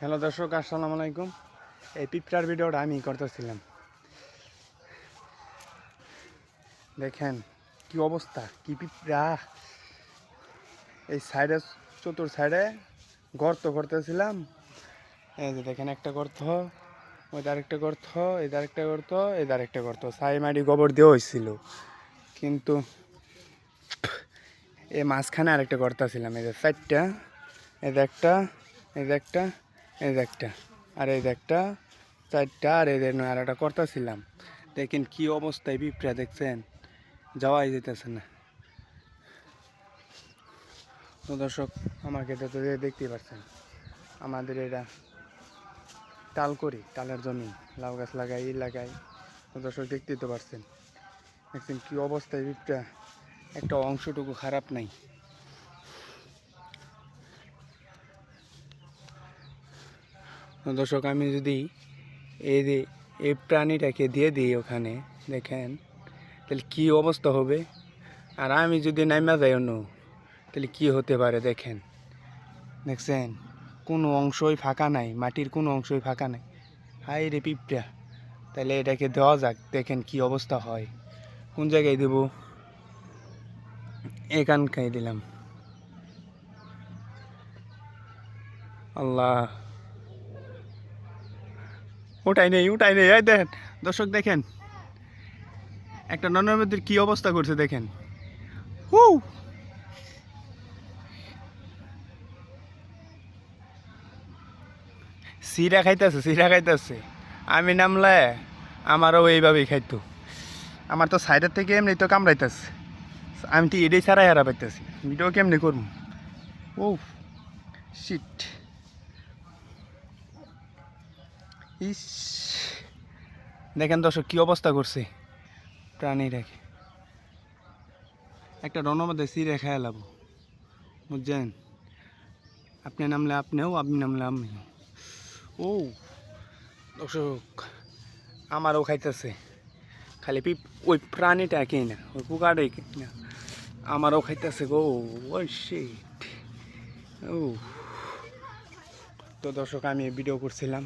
Hello দর্শক, আসসালামু আলাইকুম। এই পিঁপড়ার ভিডিওটা আমি করতেছিলাম। দেখেন কি অবস্থা, কি পিঁপড়া। এই সাইডে, চতুর সাইডে গর্ত করতেছিলাম। এই যে দেখেন, একটা গর্ত, ওইটা আরেকটা গর্ত, এদের একটা গর্ত, এদের আরেকটা গর্ত। ছাই মাটি গোবর দেওয়া হয়েছিল, কিন্তু এই মাঝখানে আরেকটা গর্ত ছিলাম। এই যে চারটা, এই যে একটা, এই যে একটা, এই যে একটা, আর এই যে একটা, চারটা, আর এদের নয় আর একটা করতেছিলাম। দেখেন কি অবস্থায় পিঁপড়া, দেখছেন, যাওয়াই যেতেছে না। তো দর্শক, আমাকে তো দেখতেই পাচ্ছেন, আমাদের এটা তাল করি, তালের জমি, লাউ গাছ লাগাই, লাগাই। তো দর্শক, দেখতেই তো পারছেন, দেখছেন কি অবস্থায় পিঁপড়া, একটা অংশটুকু খারাপ নাই। তো দর্শক, আমি যদি এই প্রাণীটাকে দিয়ে দিই ওখানে, দেখেন তাহলে কি অবস্থা হবে। আর আমি যদি নাইমা যাই অন্য, তাহলে কি হতে পারে দেখেন। দেখছেন কোনো অংশই ফাঁকা নাই, মাটির কোনো অংশই ফাঁকা নাই। হাই রে পিঁপড়া, তাহলে এটাকে দেওয়া যাক, দেখেন কি অবস্থা হয়। কোন জায়গায় দেব? এখানকাই দিলাম। আল্লাহ, ওটাই নেই, ওটাই নেই। এই দেখেন দর্শক, দেখেন একটা ননদের কি অবস্থা করছে দেখেন। হু, সিরা খাইতেছে, সিরা খাইতেছে। আমি নামলে আমারও এইভাবেই খাইতো। আমার তো সাইডের থেকে এমনি তো কামড়াইতেছে, আমি তো এটাই ছাড়াই হারা পাইতেছি। ভিডিও কেমনি করবো? ও শিট, ইস, দেখেন দর্শক কি অবস্থা করছে প্রাণীটাকে। একটা রনের মধ্যে সিরে খেয়ে লাভ, বুঝছেন? আপনি নামলে আপনিও, আপনি নামলে আমিও। ও দর্শক, আমারও খাইতেছে, খালি ওই প্রাণীটাকেই না, ওই পোকাটাই না, আমারও খাইতেছে গো। ও শিট। ও, তো দর্শক, আমি ভিডিও করছিলাম।